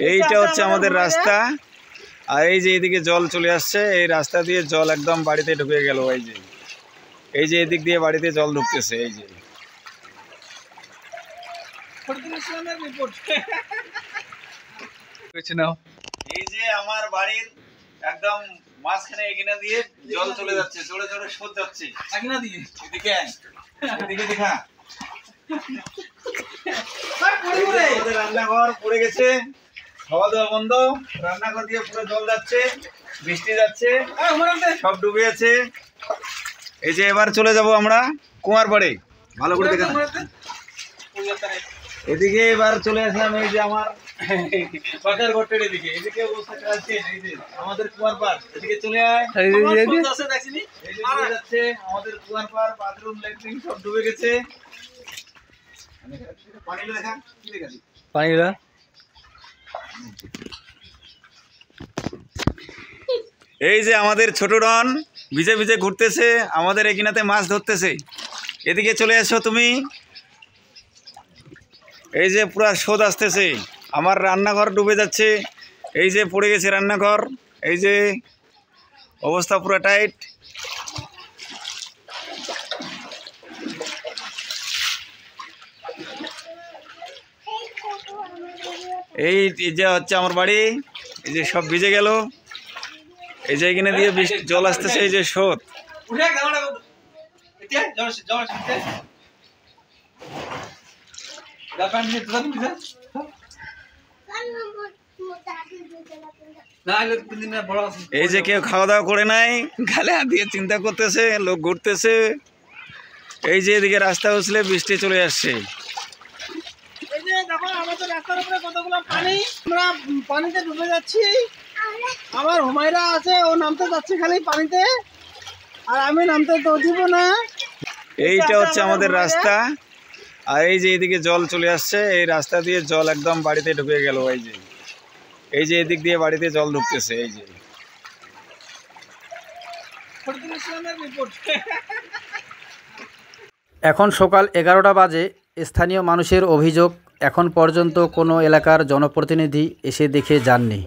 এইটা হচ্ছে আমাদের রাস্তা। আর এই যে এদিকে জল চলে আসছে, এই রাস্তা দিয়ে জল একদম বাড়িতে ঢুকে গেল। এই যে এদিক দিয়ে বাড়িতে জল ঢুকতেছে। এই যে আমার বাড়ির একদম মাঝখানে এখানে দিয়ে জল চলে যাচ্ছে, জোরে জোরে স্রোত যাচ্ছে। এদিকে দেখা রান্নাঘর পড়ে গেছে, খাওয়া দাওয়া বন্ধ, রান্নাঘর দিয়ে পুরো জল যাচ্ছে, বৃষ্টি যাচ্ছে, সব ডুবে আছে। এই যে এবার চলে যাব আমরা কুমার পাড়ে, ভালো করে দেখেন। এদিকে এবার চলে আসলাম এই যে আমার পাকার ঘরটার এদিকে। এদিকে অবস্থা আছে এই যে আমাদের কুমার পাড়, এদিকে চলে আয়। যাচ্ছে আমাদের কুমার পাড়, বাথরুম ল্যাট্রিন সব ডুবে গেছে। পানিটা দেখা, কি দেখাচ্ছি পানিটা। এই যে আমাদের ছোট ডন ভিজে ভিজে ঘুরতেছে, আমাদের এখানেতে মাছ ধরতেছে। এদিকে চলে আসো তুমি। এই যে পুরা স্রোত আসতেছে, আমার রান্নাঘর ডুবে যাচ্ছে। এই যে পড়ে গেছে রান্নাঘর, এই যে অবস্থা পুরো টাইট। এই যে হচ্ছে আমার বাড়ি, এই যে সব ভিজে গেল। এই যে এখানে দিয়ে জল আসতেছে, এই যে স্রোত। এই যে কেউ খাওয়া দাওয়া করে নাই, গালে হাত দিয়ে চিন্তা করতেছে, লোক ঘুরতেছে। এই যে এদিকে রাস্তা উছলে বৃষ্টি চলে আসছে। পানিতে ডুবে যাচ্ছি। আমার হুমায়রা আছে, ও নামতে যাচ্ছে খালি পানিতে, আর আমি নামতে তো দিব না। এইটা হচ্ছে আমাদের রাস্তা। আর এই যে এদিকে জল চলে আসছে, এই রাস্তা দিয়ে জল একদম বাড়িতে ঢুকে গেল। এই যে এদিক দিয়ে বাড়িতে জল ঢুকতেছে। এখন সকাল 11টা বাজে। স্থানীয় মানুষের অভিযোগ, এখন পর্যন্ত কোনো এলাকার জনপ্রতিনিধি এসে দেখে যাননি।